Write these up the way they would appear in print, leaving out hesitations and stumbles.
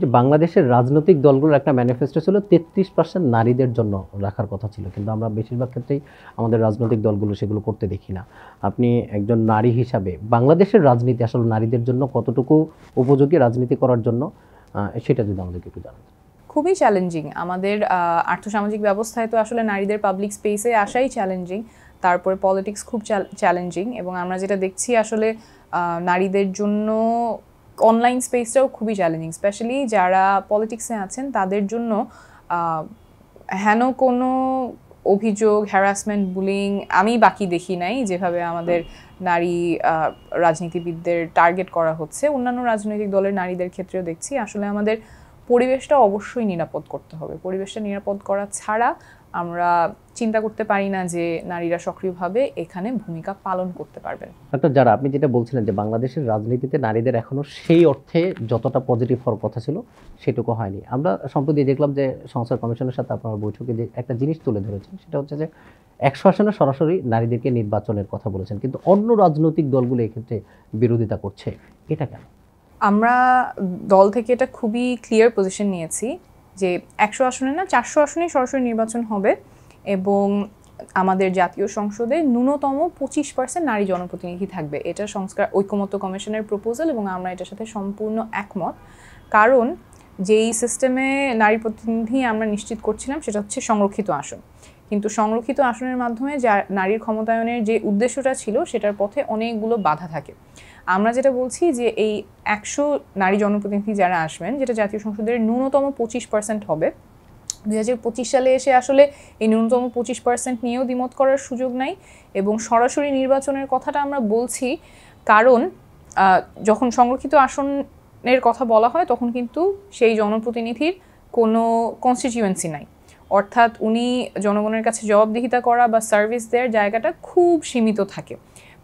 যে বাংলাদেশের রাজনৈতিক দলগুলোর একটা ম্যানিফেস্টো ছিল 33% নারীদের জন্য রাখার কথা ছিল, কিন্তু আমরা বেশিরভাগ ক্ষেত্রেই আমাদের রাজনৈতিক দলগুলো সেগুলো করতে দেখি না। আপনি একজন নারী হিসাবে বাংলাদেশের রাজনীতি আসলে নারীদের জন্য কতটুকু উপযোগী রাজনীতি করার জন্য, সেটা যদি আমাদেরকে একটু জানান। খুবই চ্যালেঞ্জিং। আমাদের আর্থসামাজিক ব্যবস্থায় তো আসলে নারীদের পাবলিক স্পেসে আসাই চ্যালেঞ্জিং, তারপরে পলিটিক্স খুব চ্যালেঞ্জিং, এবং আমরা যেটা দেখছি আসলে নারীদের জন্য অনলাইন স্পেসটাও খুবই চ্যালেঞ্জিং, স্পেশালি যারা পলিটিক্সে আছেন তাদের জন্য হেন কোনো অভিযোগ, হ্যারাসমেন্ট, বুলিং আমি বাকি দেখি নাই যেভাবে আমাদের নারী রাজনীতিবিদদের টার্গেট করা হচ্ছে। অন্যান্য রাজনৈতিক দলের নারীদের ক্ষেত্রেও দেখছি। আসলে আমাদের পরিবেশটা অবশ্যই নিরাপদ করতে হবে। পরিবেশটা নিরাপদ করা ছাড়া আমরা চিন্তা করতে পারি না যে নারীরা সক্রিয়ভাবে এখানে ভূমিকা পালন করতে পারবেন। ডক্টর যারা, আপনি যেটা বলছিলেন যে বাংলাদেশের রাজনীতিতে নারীদের এখনো সেই অর্থে যতটা পজিটিভ হওয়ার কথা ছিল সেটুকু হয়নি। আমরা সম্প্রতি দেখলাম যে সংস্কার কমিশনের সাথে আপনার বৈঠকে যে একটা জিনিস তুলে ধরেছেন, সেটা হচ্ছে যে 100 আসনে সরাসরি নারীদেরকে নির্বাচনের কথা বলেছেন, কিন্তু অন্য রাজনৈতিক দলগুলো এক্ষেত্রে বিরোধিতা করছে, এটা কেন? আমরা দল থেকে এটা খুবই ক্লিয়ার পজিশন নিয়েছি যে 100 আসনে না, 400 আসনেই সরাসরি নির্বাচন হবে, এবং আমাদের জাতীয় সংসদে ন্যূনতম 25% নারী জনপ্রতিনিধি থাকবে। এটা সংস্কার ঐকমত্য কমিশনের প্রপোজাল, এবং আমরা এটার সাথে সম্পূর্ণ একমত। কারণ যেই সিস্টেমে নারী প্রতিনিধি আমরা নিশ্চিত করছিলাম সেটা হচ্ছে সংরক্ষিত আসন, কিন্তু সংরক্ষিত আসনের মাধ্যমে যা নারীর ক্ষমতায়নের যে উদ্দেশ্যটা ছিল সেটার পথে অনেকগুলো বাধা থাকে। আমরা যেটা বলছি যে এই 100 নারী জনপ্রতিনিধি যারা আসবেন, যেটা জাতীয় সংসদের ন্যূনতম 25% হবে, 2025 সালে এসে আসলে এই ন্যূনতম 25% নিয়েও দ্বিমত করার সুযোগ নাই। এবং সরাসরি নির্বাচনের কথাটা আমরা বলছি কারণ যখন সংরক্ষিত আসনের কথা বলা হয় তখন কিন্তু সেই জনপ্রতিনিধির কোনো কনস্টিটিউয়েন্সি নাই, অর্থাৎ উনি জনগণের কাছে জবাবদিহিতা করা বা সার্ভিস দেওয়ার জায়গাটা খুব সীমিত থাকে।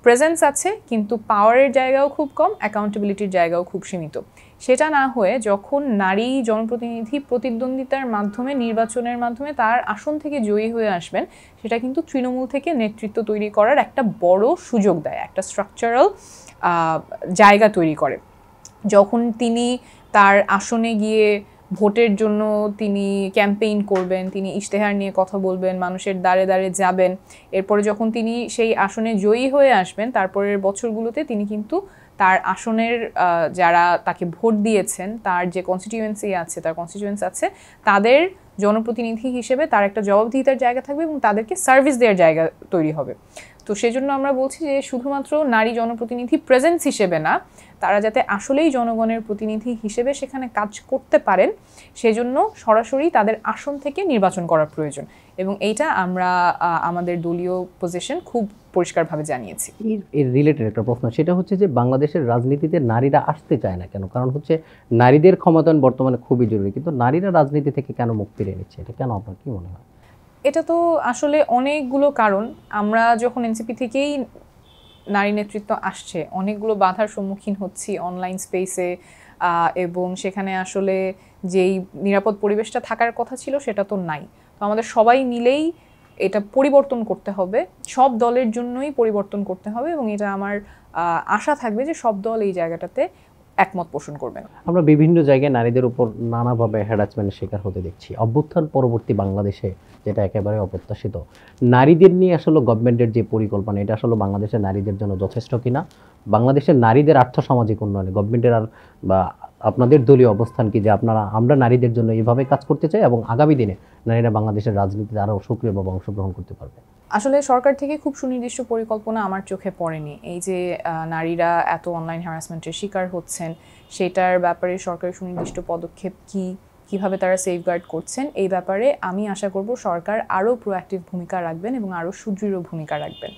প্রেজেন্স আছে কিন্তু পাওয়ারের জায়গাও খুব কম, অ্যাকাউন্টেবিলিটির জায়গাও খুব সীমিত। সেটা না হয়ে যখন নারী জনপ্রতিনিধি প্রতিদ্বন্দ্বিতার মাধ্যমে, নির্বাচনের মাধ্যমে তার আসন থেকে জয়ী হয়ে আসবেন, সেটা কিন্তু তৃণমূল থেকে নেতৃত্ব তৈরি করার একটা বড় সুযোগ দেয়, একটা স্ট্রাকচারাল জায়গা তৈরি করে। যখন তিনি তার আসনে গিয়ে ভোটের জন্য তিনি ক্যাম্পেইন করবেন, তিনি ইশতেহার নিয়ে কথা বলবেন, মানুষের দ্বারে দ্বারে যাবেন, এরপরে যখন তিনি সেই আসনে জয়ী হয়ে আসবেন তারপরের বছরগুলোতে তিনি কিন্তু তার আসনের যারা তাকে ভোট দিয়েছেন, তার যে কনস্টিটিউয়েন্সি আছে, তার কনস্টিটিউয়েন্স আছে, তাদের জনপ্রতিনিধি হিসেবে তার একটা জবাবদিহিতার জায়গা থাকবে এবং তাদেরকে সার্ভিস দেওয়ার জায়গা তৈরি হবে। তো সেজন্য আমরা বলছি যে শুধুমাত্র নারী জনপ্রতিনিধি প্রেজেন্স হিসেবে না, তারা যাতে আসলেই জনগণের প্রতিনিধি হিসেবে সেখানে কাজ করতে পারেন, সেজন্য সরাসরি তাদের আসন থেকে নির্বাচন করার প্রয়োজন, এবং এইটা আমরা আমাদের দলীয় পজিশন খুব পরিষ্কারভাবে জানিয়েছি। এর রিলেটেড একটা প্রশ্ন, সেটা হচ্ছে যে বাংলাদেশের রাজনীতিতে নারীরা আসতে চায় না কেন? কারণ হচ্ছে নারীদের ক্ষমতায়ন বর্তমানে খুবই জরুরি, কিন্তু নারীরা রাজনীতি থেকে কেন মুখ ফিরিয়ে নিচ্ছে, এটা কেন, আপনার কি মনে হয়? এটা তো আসলে অনেকগুলো কারণ। আমরা যখন এনসিপি থেকেই নারী নেতৃত্ব আসছে, অনেকগুলো বাধার সম্মুখীন হচ্ছি অনলাইন স্পেসে, এবং সেখানে আসলে যেই নিরাপদ পরিবেশটা থাকার কথা ছিল সেটা তো নাই। তো আমাদের সবাই মিলেই এটা পরিবর্তন করতে হবে, সব দলের জন্যই পরিবর্তন করতে হবে, এবং এটা আমার আশা থাকবে যে সব দল এই জায়গাটাতে একমত পোষণ করবেন। আমরা বিভিন্ন জায়গায় নারীদের উপর নানাভাবে হ্যারাসমেন্টের শিকার হতে দেখছি। অভ্যুত্থান পরবর্তী বাংলাদেশে যেটা একেবারে অপ্রত্যাশিত, নারীদের নিয়ে আসলে গভর্নমেন্টের যে পরিকল্পনা, এটা আসলে বাংলাদেশের নারীদের জন্য যথেষ্ট কিনা? বাংলাদেশের নারীদের আর্থসামাজিক উন্নয়নে গভর্নমেন্টের আর বা আপনাদের দলীয় অবস্থান কি, যে আমরা নারীদের জন্য এইভাবে কাজ করতে চাই এবং আগামী দিনে নারীরা বাংলাদেশের রাজনীতিতে আরও সক্রিয়ভাবে অংশগ্রহণ করতে পারবে? আসলে সরকার থেকে খুব সুনির্দিষ্ট পরিকল্পনা আমার চোখে পড়েনি। এই যে নারীরা এত অনলাইন হ্যারাসমেন্টের শিকার হচ্ছেন, সেটার ব্যাপারে সরকারের সুনির্দিষ্ট পদক্ষেপ কিভাবে তারা সেফগার্ড করছেন, এই ব্যাপারে আমি আশা করব সরকার আরও প্রোঅ্যাক্টিভ ভূমিকা রাখবেন এবং আরও সুদৃঢ় ভূমিকা রাখবেন।